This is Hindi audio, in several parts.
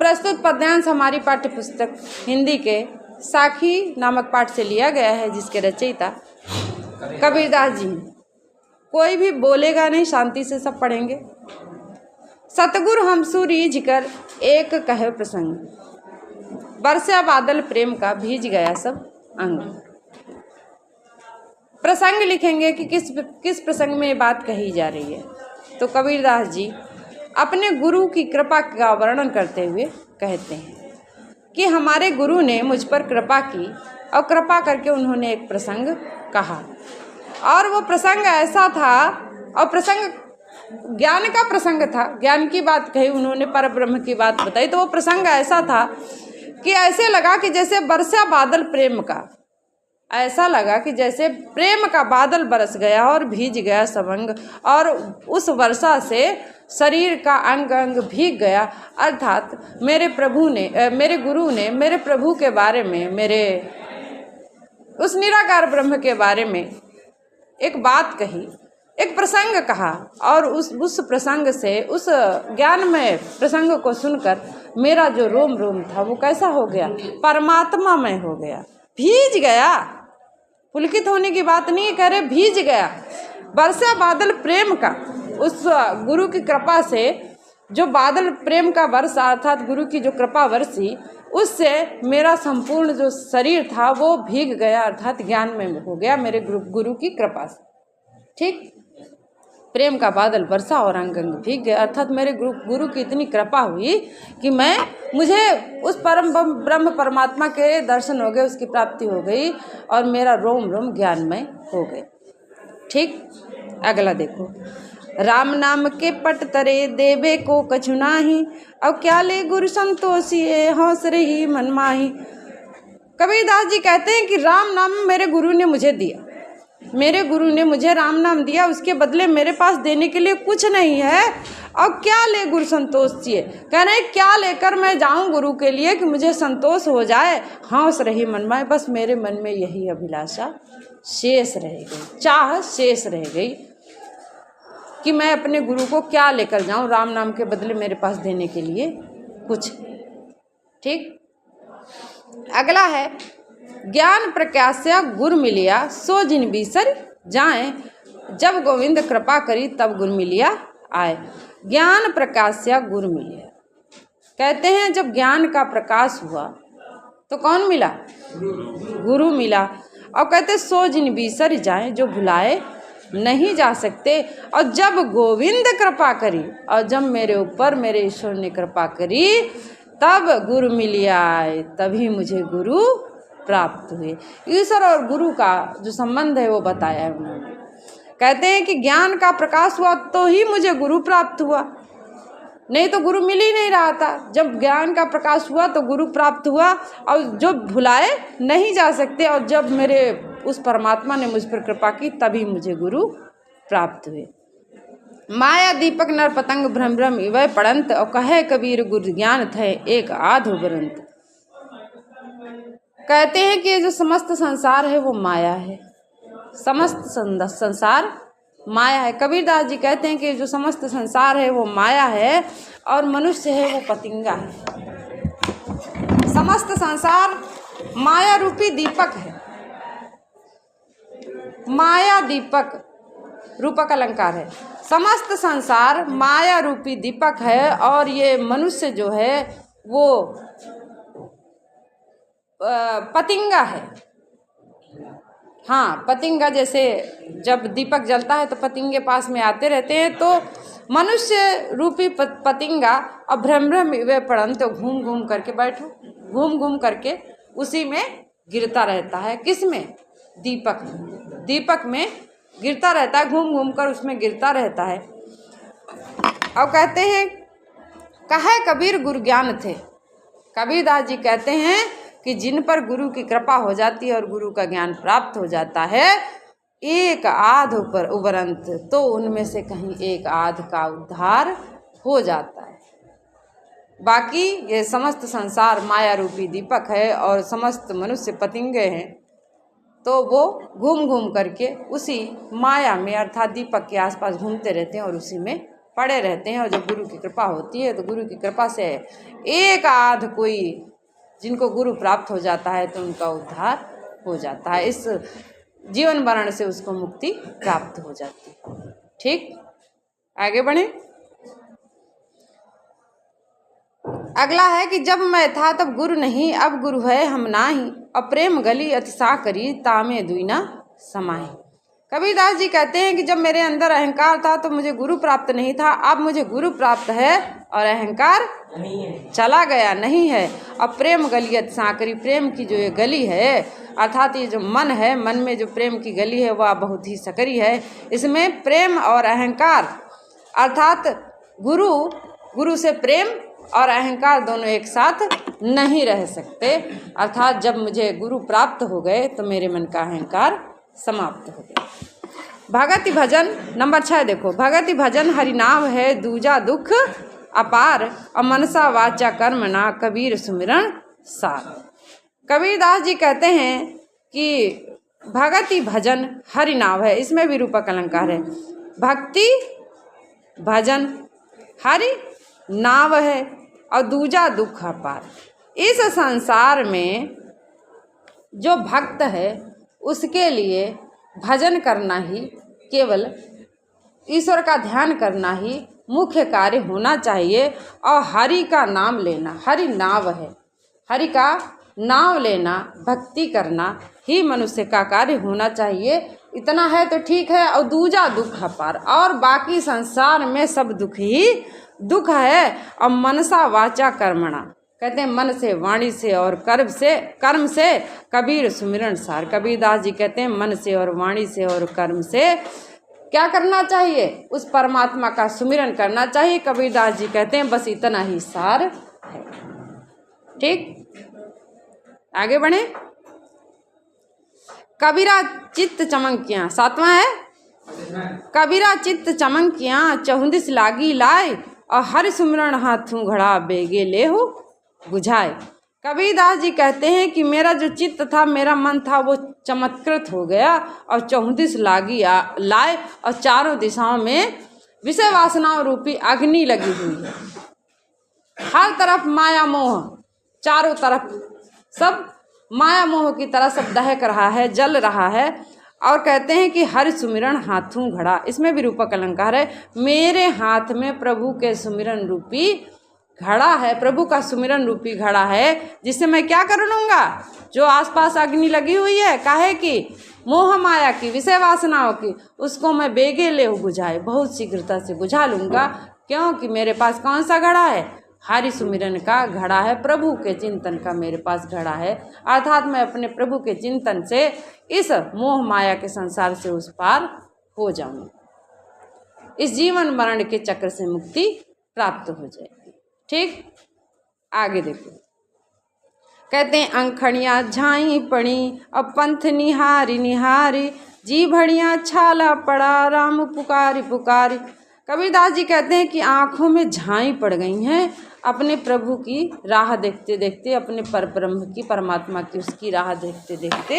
प्रस्तुत पद्यांश हमारी पाठ्य पुस्तक हिंदी के साखी नामक पाठ से लिया गया है, जिसके रचयिता कबीरदास जी। कोई भी बोलेगा नहीं, शांति से सब पढ़ेंगे। सतगुरु हमसु रीझ कर एक कहे प्रसंग, बरसा बादल प्रेम का भीज गया सब अंग। प्रसंग लिखेंगे कि किस प्रसंग में ये बात कही जा रही है। तो कबीरदास जी अपने गुरु की कृपा का वर्णन करते हुए कहते हैं कि हमारे गुरु ने मुझ पर कृपा की और कृपा करके उन्होंने एक प्रसंग कहा, और वो प्रसंग ऐसा था, और प्रसंग ज्ञान का प्रसंग था। ज्ञान की बात कही उन्होंने, परब्रह्म की बात बताई। तो वो प्रसंग ऐसा था कि ऐसे लगा कि जैसे बरसा बादल प्रेम का, ऐसा लगा कि जैसे प्रेम का बादल बरस गया और भीज गया सब अंग, और उस वर्षा से शरीर का अंग अंग भीग गया। अर्थात मेरे प्रभु ने, मेरे गुरु ने मेरे प्रभु के बारे में, मेरे उस निराकार ब्रह्म के बारे में एक बात कही, एक प्रसंग कहा, और उस प्रसंग से, उस ज्ञानमय प्रसंग को सुनकर मेरा जो रोम रोम था वो कैसा हो गया, परमात्मामय हो गया, भीज गया। पुलकित होने की बात नहीं कह रहे, भीज गया। बरसा बादल प्रेम का, उस गुरु की कृपा से जो बादल प्रेम का वर्षा, अर्थात गुरु की जो कृपा वर्षी, उससे मेरा संपूर्ण जो शरीर था वो भीग गया, अर्थात ज्ञान में हो गया मेरे गुरु की कृपा से। ठीक, प्रेम का बादल बरसा और अंग अंग भीग गया, अर्थात मेरे गुरु की इतनी कृपा हुई कि मुझे उस परम ब्रह्म परमात्मा के दर्शन हो गए, उसकी प्राप्ति हो गई, और मेरा रोम रोम ज्ञानमय हो गए। ठीक, अगला देखो। राम नाम के पट तरे देवे को कछु नाही, अब क्या ले गुरु संतोषिए हौस रही मन माही। कबीरदास जी कहते हैं कि राम नाम मेरे गुरु ने मुझे दिया, मेरे गुरु ने मुझे राम नाम दिया, उसके बदले मेरे पास देने के लिए कुछ नहीं है। अब क्या ले गुरु संतोष चाहिए, कह रहे क्या लेकर मैं जाऊं गुरु के लिए कि मुझे संतोष हो जाए, हौस रही मन में। बस मेरे मन में यही अभिलाषा शेष रह गई, चाह शेष रह गई कि मैं अपने गुरु को क्या लेकर जाऊं, राम नाम के बदले मेरे पास देने के लिए कुछ। ठीक, अगला है, ज्ञान प्रकाश्य गुर मिलिया सो जिन बीसर जाए, जब गोविंद कृपा करी तब गुर मिलिया आए। ज्ञान प्रकाश्य गुर मिलिया, कहते हैं जब ज्ञान का प्रकाश हुआ तो कौन मिला, गुरु मिला। और कहते सो जिन बीसर जाए, जो भुलाए नहीं जा सकते। और जब गोविंद कृपा करी, और जब मेरे ऊपर मेरे ईश्वर ने कृपा करी, तब गुरु मिलिया आए, तभी मुझे गुरु प्राप्त हुए। ईश्वर और गुरु का जो संबंध है वो बताया है उन्होंने। कहते हैं कि ज्ञान का प्रकाश हुआ तो ही मुझे गुरु प्राप्त हुआ, नहीं तो गुरु मिल ही नहीं रहा था। जब ज्ञान का प्रकाश हुआ तो गुरु प्राप्त हुआ, और जो भुलाए नहीं जा सकते, और जब मेरे उस परमात्मा ने मुझ पर कृपा की तभी मुझे गुरु प्राप्त हुए। माया दीपक नर पतंग भ्रम भ्रम इवै पड़ंत, और कहे कबीर गुरु ज्ञान थे एक आधो बरंत। कहते हैं कि ये जो समस्त संसार है वो माया है, समस्त संसार माया है। कबीरदास जी कहते हैं कि जो समस्त संसार है वो माया है, और मनुष्य है वो पतिंगा है। समस्त संसार माया रूपी दीपक है, माया दीपक रूपक अलंकार है। समस्त संसार माया रूपी दीपक है, और ये मनुष्य जो है वो पतिंगा है। हाँ, पतिंगा, जैसे जब दीपक जलता है तो पतिंगे पास में आते रहते हैं, तो मनुष्य रूपी पतिंगा और भ्रम भ्रम वे पड़न, तो घूम घूम करके बैठो, घूम घूम करके उसी में गिरता रहता है। किस में, दीपक में, दीपक में गिरता रहता है, घूम घूम कर उसमें गिरता रहता है। और कहते हैं कहे कबीर गुरु ज्ञान थे। कबीरदास जी कहते हैं कि जिन पर गुरु की कृपा हो जाती है और गुरु का ज्ञान प्राप्त हो जाता है, एक आध पर उबरंत, तो उनमें से कहीं एक आध का उद्धार हो जाता है। बाकी ये समस्त संसार माया रूपी दीपक है और समस्त मनुष्य पतिंगे हैं, तो वो घूम घूम करके उसी माया में अर्थात दीपक के आसपास घूमते रहते हैं और उसी में पड़े रहते हैं, और जब गुरु की कृपा होती है तो गुरु की कृपा से एक आध कोई जिनको गुरु प्राप्त हो जाता है तो उनका उद्धार हो जाता है, इस जीवन मरण से उसको मुक्ति प्राप्त हो जाती है। ठीक, आगे बढ़े। अगला है कि जब मैं था तब गुरु नहीं, अब गुरु है हम नाही, अप्रेम गली अतिशा करी तामे दुईना समाही। कबीरदास जी कहते हैं कि जब मेरे अंदर अहंकार था तो मुझे गुरु प्राप्त नहीं था, अब मुझे गुरु प्राप्त है और अहंकार चला गया नहीं है। अब प्रेम गली अतिशा करी, प्रेम की जो ये गली है अर्थात ये जो मन है, मन में जो प्रेम की गली है वह बहुत ही सकरी है। इसमें प्रेम और अहंकार अर्थात गुरु से प्रेम और अहंकार दोनों एक साथ नहीं रह सकते। अर्थात जब मुझे गुरु प्राप्त हो गए तो मेरे मन का अहंकार समाप्त हो गया। भगति भजन नंबर 6 देखो, भगति भजन हरिनाम है दूजा दुख अपार, और मनसा वाचा कर्म ना कबीर सुमिरन सार। कबीरदास जी कहते हैं कि भगति भजन हरिनाम है, इसमें भी रूपक अलंकार है। भक्ति भजन हरि नाव है और दूजा दुख अपार। इस संसार में जो भक्त है उसके लिए भजन करना ही, केवल ईश्वर का ध्यान करना ही मुख्य कार्य होना चाहिए, और हरि का नाम लेना, हरि नाव है, हरि का नाम लेना, भक्ति करना ही मनुष्य का कार्य होना चाहिए। इतना है तो ठीक है। और दूजा दुख अपार, और बाकी संसार में सब दुख ही दुख है। और मनसा वाचा कर्मणा, कहते हैं मन से, वाणी से और कर्म से कबीर सुमिरन सार। कबीरदास जी कहते हैं मन से और वाणी से और कर्म से क्या करना चाहिए? उस परमात्मा का सुमिरन करना चाहिए। कबीरदास जी कहते हैं बस इतना ही सार है। ठीक, आगे बढ़े। कबीरा चित्त चमकियाँ, 7वां है। कबीरा चित्त चमकियाँ 34 लागी लाए, और हरि सुमिरन हाथों घड़ा बेगे ले हो बुझाए। कबीरदास जी कहते हैं कि मेरा जो चित्त था, मेरा मन था, वो चमत्कृत हो गया और 34 लागी लाए, और चारों दिशाओं में विषय वासनाओं रूपी अग्नि लगी हुई है। हर तरफ माया मोह, चारों तरफ सब माया मोह की तरह सब दहक रहा है, जल रहा है। और कहते हैं कि हरि सुमिरन हाथों घड़ा, इसमें भी रूपक अलंकार है। मेरे हाथ में प्रभु के सुमिरन रूपी घड़ा है, प्रभु का सुमिरन रूपी घड़ा है, जिससे मैं क्या कर लूँगा? जो आसपास अग्नि लगी हुई है, काहे की? मोह माया की, विषय वासनाओं की, उसको मैं बेगे ले बुझाए, बहुत शीघ्रता से बुझा लूँगा। क्योंकि मेरे पास कौन सा घड़ा है? हरि सुमिरन का घड़ा है, प्रभु के चिंतन का मेरे पास घड़ा है। अर्थात मैं अपने प्रभु के चिंतन से इस मोह माया के संसार से उस पार हो जाऊँ, इस जीवन मरण के चक्र से मुक्ति प्राप्त हो जाएगी। ठीक, आगे देखो। कहते हैं अंखड़ियाँ झाई पड़ी, अब पंथ निहारी निहारी, जी भड़ियाँ छाला पड़ा, राम पुकारी पुकारी। कबीरदास जी कहते हैं कि आँखों में झाई पड़ गई हैं, अपने प्रभु की राह देखते देखते, अपने परब्रह्म की, परमात्मा की, उसकी राह देखते देखते,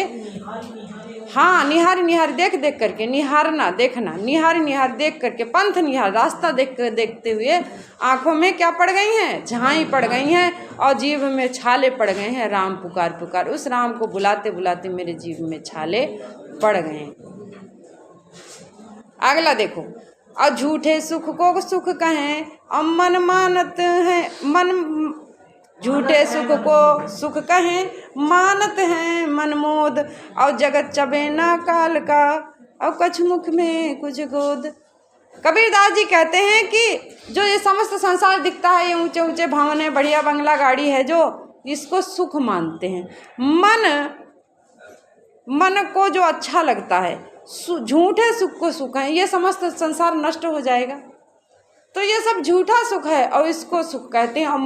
हाँ, निहारी निहारी देख देख करके, निहारना देखना, निहारी निहार देख करके, पंथ निहार रास्ता देख कर देखते हुए आँखों में क्या पड़ गई हैं? झाई पड़ गई हैं, और जीव में छाले पड़ गए हैं। राम पुकार पुकार, उस राम को बुलाते बुलाते मेरे जीव में छाले पड़ गए हैं। अगला देखो। और झूठे सुख को सुख कहें, और मन मानत है मन, झूठे सुख को सुख कहें, मानत हैं मन मोद, और जगत चबे ना काल का, और कछ मुख में कुछ गोद। कबीरदास जी कहते हैं कि जो ये समस्त संसार दिखता है, ये ऊंचे ऊंचे भवन है, बढ़िया बंगला गाड़ी है, जो इसको सुख मानते हैं। मन को जो अच्छा लगता है, झूठे सुख को सुख है, ये समस्त संसार नष्ट हो जाएगा, तो ये सब झूठा सुख है और इसको सुख कहते हैं। और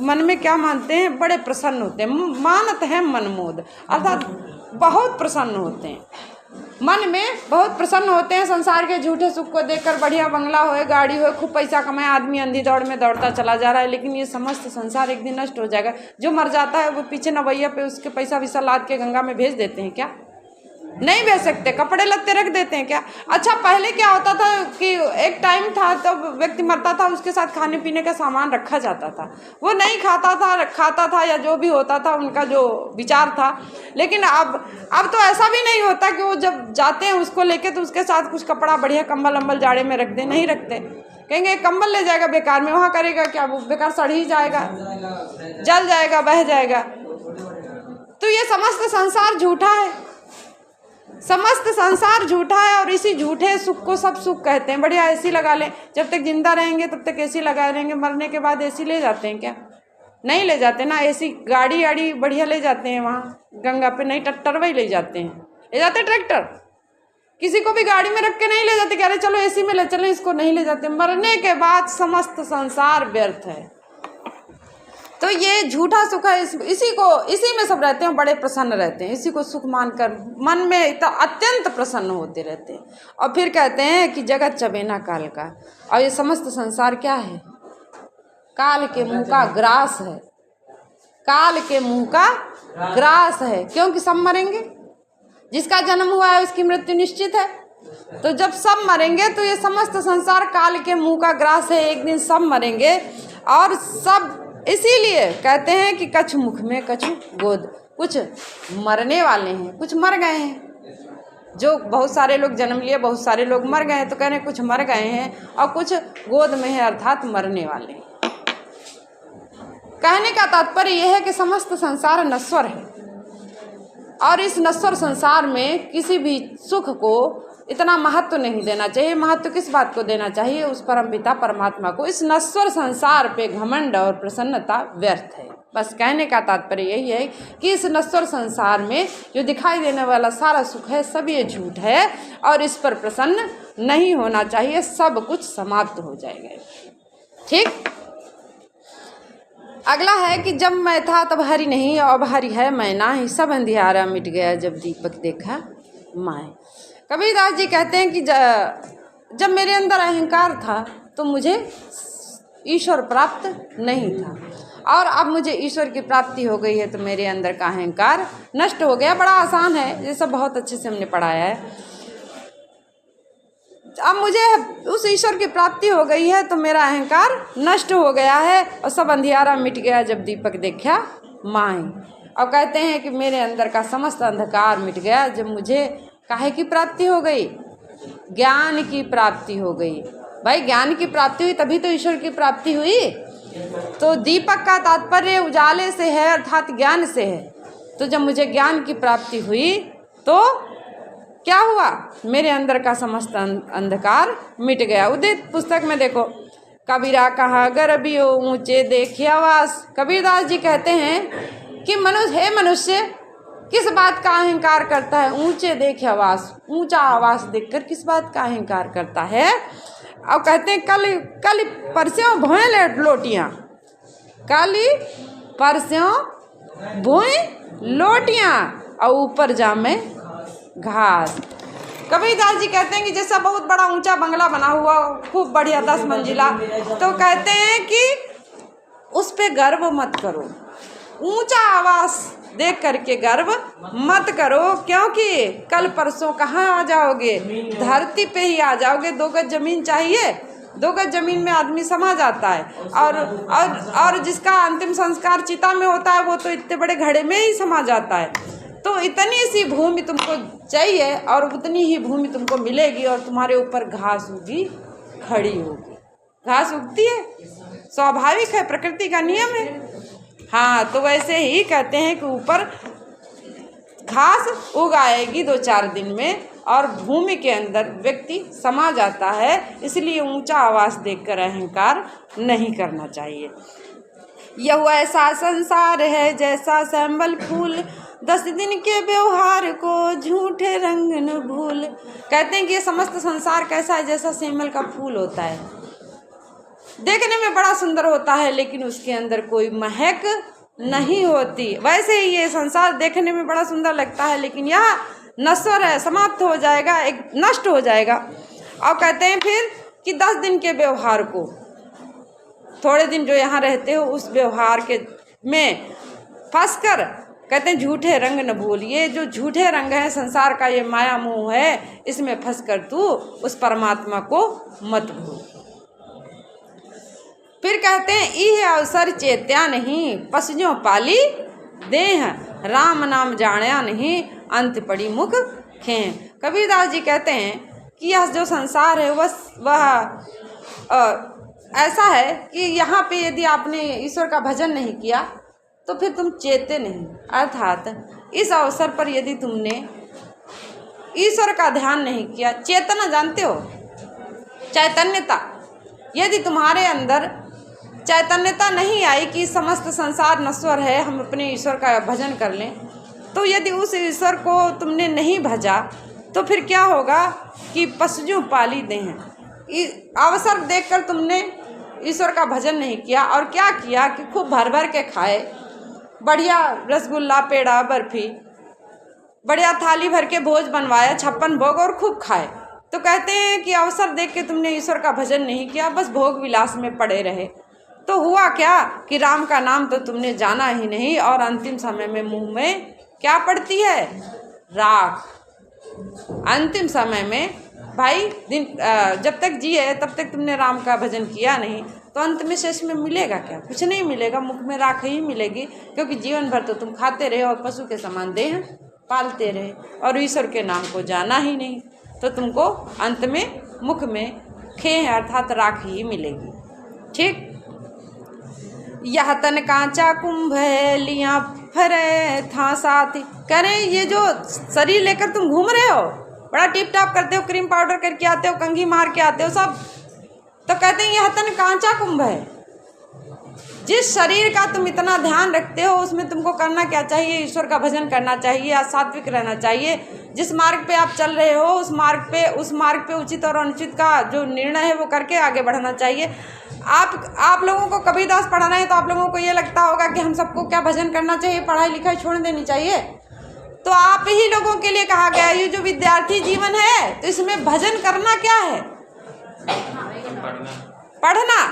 मन में क्या मानते हैं? बड़े प्रसन्न होते हैं, मानत है मनमोद, अर्थात बहुत प्रसन्न होते हैं, मन में बहुत प्रसन्न होते हैं। संसार के झूठे सुख को देखकर, बढ़िया बंगला हो, गाड़ी हो, खूब पैसा कमाए, आदमी अंधी दौड़ में दौड़ता चला जा रहा है, लेकिन ये समस्त संसार एक दिन नष्ट हो जाएगा। जो मर जाता है वो पीछे नवैया पे उसके पैसा वैसा लाद के गंगा में भेज देते हैं क्या? नहीं बेच सकते, कपड़े लत्ते रख देते हैं क्या? अच्छा पहले क्या होता था कि एक टाइम था तो व्यक्ति मरता था, उसके साथ खाने पीने का सामान रखा जाता था, वो नहीं खाता था या जो भी होता था उनका जो विचार था। लेकिन अब तो ऐसा भी नहीं होता कि वो जब जाते हैं उसको लेके तो उसके साथ कुछ कपड़ा बढ़िया कंबल अम्बल जाड़े में रख दे, नहीं रखते। कहेंगे कंबल ले जाएगा बेकार में, वहाँ करेगा क्या? वो बेकार सड़ ही जाएगा, जल जाएगा, बह जाएगा। तो ये समस्त संसार झूठा है, समस्त संसार झूठा है। और इसी झूठे सुख को सब सुख कहते हैं। बढ़िया एसी लगा लें, जब तक जिंदा रहेंगे तब तक एसी लगा रहेंगे, मरने के बाद एसी ले जाते हैं क्या? नहीं ले जाते ना। एसी गाड़ी आड़ी बढ़िया ले जाते हैं, वहाँ गंगा पे नहीं टरवई ले जाते हैं, ले जाते ट्रैक्टर। किसी को भी गाड़ी में रख के नहीं ले जाते, कह रहे चलो एसी में ले चलें, इसको नहीं ले जाते। मरने के बाद समस्त संसार व्यर्थ है। तो ये झूठा सुख है, इसी में सब रहते हैं, बड़े प्रसन्न रहते हैं, इसी को सुख मानकर मन में इतना अत्यंत प्रसन्न होते रहते हैं। और फिर कहते हैं कि जगत चबेना काल का, और ये समस्त संसार क्या है? काल के मुंह का ग्रास है, काल के मुंह का ग्रास है। क्योंकि सब मरेंगे, जिसका जन्म हुआ है उसकी मृत्यु निश्चित है। तो जब सब मरेंगे तो ये समस्त संसार काल के मुंह का ग्रास है, एक दिन सब मरेंगे। और सब इसीलिए कहते हैं कि कछु मुख में कछु गोद, कुछ मरने वाले हैं, कुछ मर गए हैं। जो बहुत सारे लोग जन्म लिए, बहुत सारे लोग मर गए हैं, तो कह रहे हैं कुछ मर गए हैं और कुछ गोद में है, अर्थात मरने वाले हैं। कहने का तात्पर्य यह है कि समस्त संसार नश्वर है, और इस नश्वर संसार में किसी भी सुख को इतना महत्व नहीं देना चाहिए। महत्व किस बात को देना चाहिए? उस परमपिता परमात्मा को। इस नश्वर संसार पे घमंड और प्रसन्नता व्यर्थ है। बस कहने का तात्पर्य यही है कि इस नश्वर संसार में जो दिखाई देने वाला सारा सुख है सब ये झूठ है, और इस पर प्रसन्न नहीं होना चाहिए। सब कुछ समाप्त हो जाएगा। ठीक। अगला है कि जब मैं था तब हरि नहीं, अब हरि है मैं नाही, सब अंधियारा मिट गया जब दीपक देखा माए। कबीरदास जी कहते हैं कि जब मेरे अंदर अहंकार था तो मुझे ईश्वर प्राप्त नहीं था, और अब मुझे ईश्वर की प्राप्ति हो गई है तो मेरे अंदर का अहंकार नष्ट हो गया। बड़ा आसान है, ये सब बहुत अच्छे से हमने पढ़ाया है। अब मुझे उस ईश्वर की प्राप्ति हो गई है तो मेरा अहंकार नष्ट हो गया है, और सब अंधियारा मिट गया जब दीपक देखा माए। अब कहते हैं कि मेरे अंदर का समस्त अंधकार मिट गया जब मुझे काहे की प्राप्ति हो गई? ज्ञान की प्राप्ति हो गई। भाई ज्ञान की प्राप्ति हुई तभी तो ईश्वर की प्राप्ति हुई। तो दीपक का तात्पर्य उजाले से है, अर्थात ज्ञान से है। तो जब मुझे ज्ञान की प्राप्ति हुई तो क्या हुआ? मेरे अंदर का समस्त अंधकार मिट गया। उदित पुस्तक में देखो, कबीरा कहा गर्भियो ऊंचे देखिए आवास। कबीरदास जी कहते हैं कि मनुष्य किस बात का अहंकार करता है? ऊंचे देखे आवास, ऊंचा आवास देखकर किस बात का अहंकार करता है? अब कहते हैं कल परस्यों भोए लोटियाँ, काली परस्यों भोए लोटियाँ, और ऊपर जामे घास। कबीरदास जी कहते हैं कि जैसा बहुत बड़ा ऊंचा बंगला बना हुआ, खूब बढ़िया 10 मंजिला, तो कहते हैं कि उस पे गर्व मत करो, ऊंचा आवास देख करके गर्व मत करो, क्योंकि कल परसों कहाँ आ जाओगे? धरती पे ही आ जाओगे। 2 गज जमीन चाहिए, 2 गज जमीन में आदमी समा जाता है, और जिसका अंतिम संस्कार चिता में होता है वो तो इतने बड़े घड़े में ही समा जाता है। तो इतनी सी भूमि तुमको चाहिए और उतनी ही भूमि तुमको मिलेगी, और तुम्हारे ऊपर घास उगी खड़ी होगी। घास उगती है, स्वाभाविक है, प्रकृति का नियम है। हाँ, तो वैसे ही कहते हैं कि ऊपर घास उग आएगी 2-4 दिन में, और भूमि के अंदर व्यक्ति समा जाता है। इसलिए ऊंचा आवास देखकर अहंकार नहीं करना चाहिए। यह ऐसा संसार है जैसा सैंबल फूल, 10 दिन के व्यवहार को झूठे रंग न भूल। कहते हैं कि ये समस्त संसार कैसा है? जैसा सेमल का फूल होता है, देखने में बड़ा सुंदर होता है लेकिन उसके अंदर कोई महक नहीं होती। वैसे ही ये संसार देखने में बड़ा सुंदर लगता है लेकिन यह नश्वर है, समाप्त हो जाएगा, एक नष्ट हो जाएगा। और कहते हैं फिर कि 10 दिन के व्यवहार को, थोड़े दिन जो यहाँ रहते हो उस व्यवहार के में फंसकर कहते हैं झूठे रंग न भूल, ये जो झूठे रंग है संसार का, ये माया मोह है, इसमें फंस कर तू उस परमात्मा को मत भूल। फिर कहते हैं इह अवसर चेत्या नहीं, पसजों पाली देह, राम नाम जाण्या नहीं, अंत पड़ी मुख खें। कबीरदास जी कहते हैं कि यह जो संसार है वह ऐसा है कि यहाँ पे यदि आपने ईश्वर का भजन नहीं किया तो फिर तुम चेते नहीं, अर्थात इस अवसर पर यदि तुमने ईश्वर का ध्यान नहीं किया, चेतना जानते हो, चैतन्यता, यदि तुम्हारे अंदर चैतन्यता नहीं आई कि समस्त संसार नश्वर है, हम अपने ईश्वर का भजन कर लें, तो यदि उस ईश्वर को तुमने नहीं भजा तो फिर क्या होगा कि पशु पाली दें। अवसर देखकर तुमने ईश्वर का भजन नहीं किया और क्या किया कि खूब भर भर के खाए, बढ़िया रसगुल्ला पेड़ा बर्फी, बढ़िया थाली भर के भोज बनवाया 56 भोग और खूब खाए। तो कहते हैं कि अवसर देख के तुमने ईश्वर का भजन नहीं किया, बस भोग विलास में पड़े रहे। तो हुआ क्या कि राम का नाम तो तुमने जाना ही नहीं और अंतिम समय में मुंह में क्या पड़ती है, राख। अंतिम समय में भाई दिन जब तक जिए तब तक तुमने राम का भजन किया नहीं, तो अंत में शेष में मिलेगा क्या, कुछ नहीं मिलेगा, मुख में राख ही मिलेगी, क्योंकि जीवन भर तो तुम खाते रहे और पशु के समान देह पालते रहे और ईश्वर के नाम को जाना ही नहीं, तो तुमको अंत में मुख में खेह अर्थात राख ही मिलेगी। ठीक, यह तन कांचा कुंभ है लिया फरे था साथी। कह रहे ये जो शरीर लेकर तुम घूम रहे हो, बड़ा टिप टाप करते हो, क्रीम पाउडर करके आते हो, कंघी मार के आते हो सब, तो कहते हैं यह तन कांचा कुंभ है। जिस शरीर का तुम इतना ध्यान रखते हो उसमें तुमको करना क्या चाहिए, ईश्वर का भजन करना चाहिए, या सात्विक रहना चाहिए। जिस मार्ग पे आप चल रहे हो उस मार्ग पे उचित और अनुचित का जो निर्णय है वो करके आगे बढ़ना चाहिए। आप लोगों को कबीरदास पढ़ाना है तो आप लोगों को ये लगता होगा कि हम सबको क्या भजन करना चाहिए, पढ़ाई लिखाई छोड़ देनी चाहिए, तो आप ही लोगों के लिए कहा गया ये जो विद्यार्थी जीवन है तो इसमें भजन करना क्या है, पढ़ना।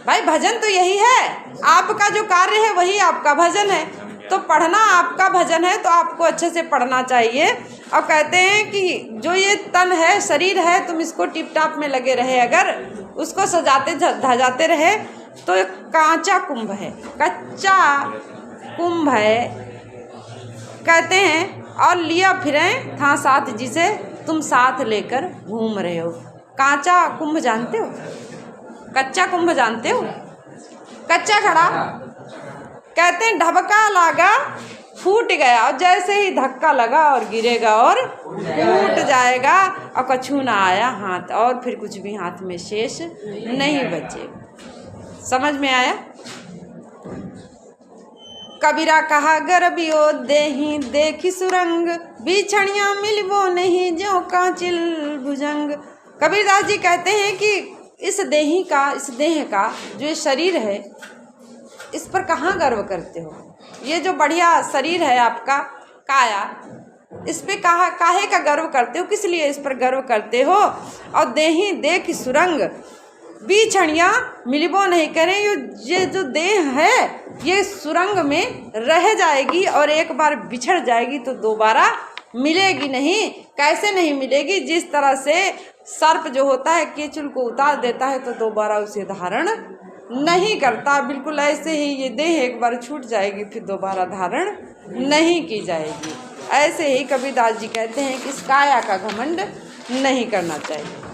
भाई भजन तो यही है, आपका जो कार्य है वही आपका भजन है, तो पढ़ना आपका भजन है, तो आपको अच्छे से पढ़ना चाहिए। और कहते हैं कि जो ये तन है, शरीर है, तुम इसको टिप टाप में लगे रहे, अगर उसको सजाते धजाते रहे तो एक कांचा कुंभ है, कच्चा कुंभ है कहते हैं, और लिया फिरें था साथ जिसे तुम साथ लेकर घूम रहे हो। कांचा कुंभ जानते हो, कच्चा कुंभ जानते हो, कच्चा घड़ा, कहते हैं ढबका लगा फूट गया, और जैसे ही धक्का लगा और गिरेगा और फूट जाएगा, और कछु ना आया हाथ, और फिर कुछ भी हाथ में शेष नहीं बचे। समझ में आया? कबीरा कहा गर्भियो देही देखी सुरंग, बिछड़िया मिलबो नहीं जो कांचिल भुजंग। कबीरदास जी कहते हैं कि इस देह का जो शरीर है, इस पर कहाँ गर्व करते हो? ये जो बढ़िया शरीर है आपका काया, इस पे काहे का गर्व करते हो, किस लिए इस पर गर्व करते हो? और देही देख सुरंग, बिछड़िया मिलबो नहीं करें, ये जो देह है ये सुरंग में रह जाएगी और एक बार बिछड़ जाएगी तो दोबारा मिलेगी नहीं। कैसे नहीं मिलेगी? जिस तरह से सर्प जो होता है केचुल को उतार देता है तो दोबारा उसे धारण नहीं करता, बिल्कुल ऐसे ही ये देह एक बार छूट जाएगी फिर दोबारा धारण नहीं की जाएगी। ऐसे ही कबीरदास जी कहते हैं कि इस काया का घमंड नहीं करना चाहिए।